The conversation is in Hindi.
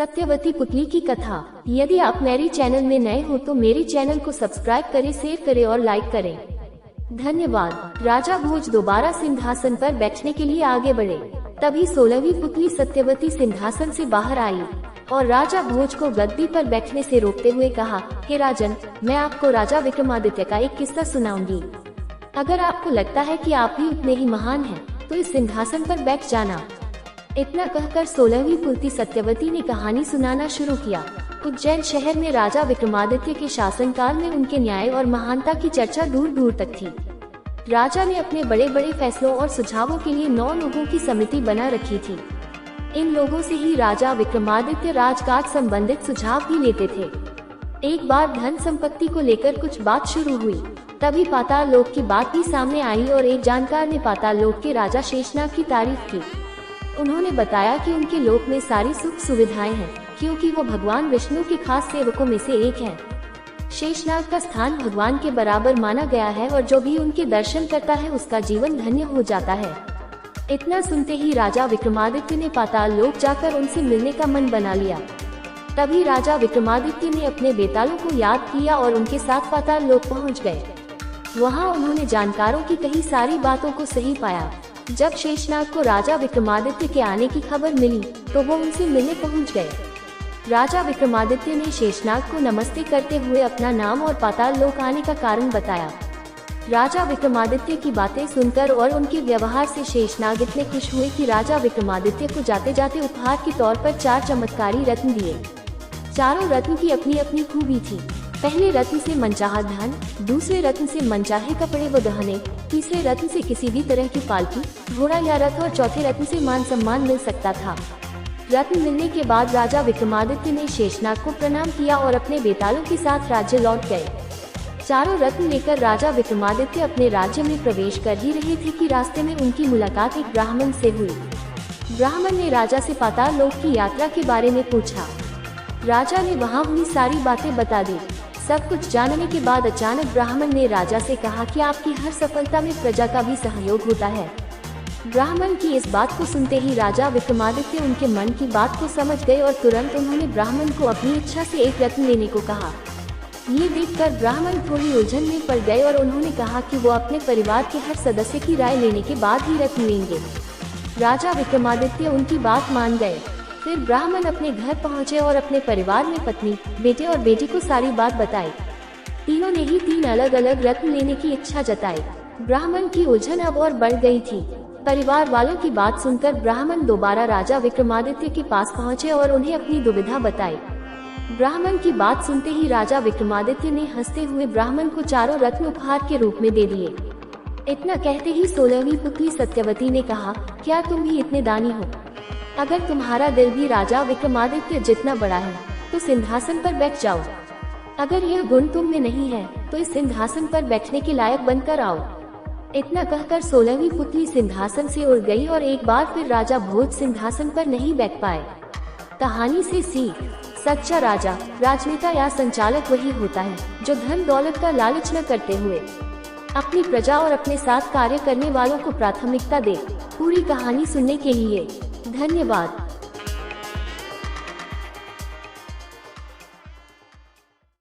सत्यवती पुतली की कथा। यदि आप मेरे चैनल में नए हो तो मेरे चैनल को सब्सक्राइब करें, शेयर करें और लाइक करें। धन्यवाद। राजा भोज दोबारा सिंहासन पर बैठने के लिए आगे बढ़े। तभी 16वीं पुतली सत्यवती सिंहासन से बाहर आई और राजा भोज को गद्दी पर बैठने से रोकते हुए कहा, हे राजन, मैं आपको राजा विक्रमादित्य का एक किस्सा सुनाऊंगी। अगर आपको लगता है कि आप भी उतने ही महान हैं, तो इस सिंहासन पर बैठ जाना। इतना कहकर 16वीं पुत्री सत्यवती ने कहानी सुनाना शुरू किया। उज्जैन शहर में राजा विक्रमादित्य के शासनकाल में उनके न्याय और महानता की चर्चा दूर दूर तक थी। राजा ने अपने बड़े बड़े फैसलों और सुझावों के लिए 9 लोगों की समिति बना रखी थी। इन लोगों से ही राजा विक्रमादित्य राजकाज संबंधित सुझाव भी लेते थे। एक बार धन संपत्ति को लेकर कुछ बात शुरू हुई। तभी पाताल लोक की बात भी सामने आई और एक जानकार ने पाताल लोक के राजा शेषनाग की तारीफ की। उन्होंने बताया कि उनके लोक में सारी सुख सुविधाएं हैं, क्योंकि वो भगवान विष्णु के खास सेवकों में से एक हैं। शेषनाग का स्थान भगवान के बराबर माना गया है और जो भी उनके दर्शन करता है उसका जीवन धन्य हो जाता है। इतना सुनते ही राजा विक्रमादित्य ने पाताल लोक जाकर उनसे मिलने का मन बना लिया। तभी राजा विक्रमादित्य ने अपने बेतालों को याद किया और उनके साथ पाताल लोक पहुँच गए। वहाँ उन्होंने जानकारों की कही सारी बातों को सही पाया। जब शेषनाग को राजा विक्रमादित्य के आने की खबर मिली तो वो उनसे मिलने पहुंच गए। राजा विक्रमादित्य ने शेषनाग को नमस्ते करते हुए अपना नाम और पाताल लोक आने का कारण बताया। राजा विक्रमादित्य की बातें सुनकर और उनके व्यवहार से शेषनाग इतने खुश हुए कि राजा विक्रमादित्य को जाते जाते उपहार के तौर पर 4 चमत्कारी रत्न दिए। चारों रत्न की अपनी अपनी खूबी थी। पहले रत्न से मनचाहा धन, दूसरे रत्न से मनचाहे कपड़े व गहने, तीसरे रत्न से किसी भी तरह की पालकी, घोड़ा या रथ और चौथे रत्न से मान सम्मान मिल सकता था। रत्न मिलने के बाद राजा विक्रमादित्य ने शेषनाग को प्रणाम किया और अपने बेतालों के साथ राज्य लौट गए। चारों रत्न लेकर राजा विक्रमादित्य अपने राज्य में प्रवेश कर ही रहे थे कि रास्ते में उनकी मुलाकात एक ब्राह्मण से हुई। ब्राह्मण ने राजा से पाताल लोक की यात्रा के बारे में पूछा। राजा ने वहाँ हुई सारी बातें बता दी। सब कुछ जानने के बाद अचानक ब्राह्मण ने राजा से कहा कि आपकी हर सफलता में प्रजा का भी सहयोग होता है। ब्राह्मण की इस बात को सुनते ही राजा विक्रमादित्य उनके मन की बात को समझ गए और तुरंत उन्होंने ब्राह्मण को अपनी इच्छा से एक रत्न लेने को कहा। ये देखकर ब्राह्मण थोड़ी उलझन में पड़ गए और उन्होंने कहा कि वो अपने परिवार के हर सदस्य की राय लेने के बाद ही रत्न लेंगे। राजा विक्रमादित्य उनकी बात मान गए। फिर ब्राह्मण अपने घर पहुंचे और अपने परिवार में पत्नी, बेटे और बेटी को सारी बात बताई। तीनों ने ही 3 अलग अलग रत्न लेने की इच्छा जताई। ब्राह्मण की उलझन अब और बढ़ गई थी। परिवार वालों की बात सुनकर ब्राह्मण दोबारा राजा विक्रमादित्य के पास पहुंचे और उन्हें अपनी दुविधा बताई। ब्राह्मण की बात सुनते ही राजा विक्रमादित्य ने हंसते हुए ब्राह्मण को 4 रत्न उपहार के रूप में दे दिए। इतना कहते ही 16वीं पुत्री सत्यवती ने कहा, क्या तुम भी इतने दानी हो? अगर तुम्हारा दिल भी राजा विक्रमादित्य जितना बड़ा है तो सिंहासन पर बैठ जाओ। अगर यह गुण तुम में नहीं है तो इस सिंहासन पर बैठने के लायक बनकर आओ। इतना कहकर 16वीं पुत्री सिंहासन से उड़ गई और एक बार फिर राजा भोज सिंहासन पर नहीं बैठ पाए। कहानी से सीख। सच्चा राजा, राजनेता या संचालक वही होता है जो धन दौलत का लालच न करते हुए अपनी प्रजा और अपने साथ कार्य करने वालों को प्राथमिकता दे। पूरी कहानी सुनने के लिए धन्यवाद।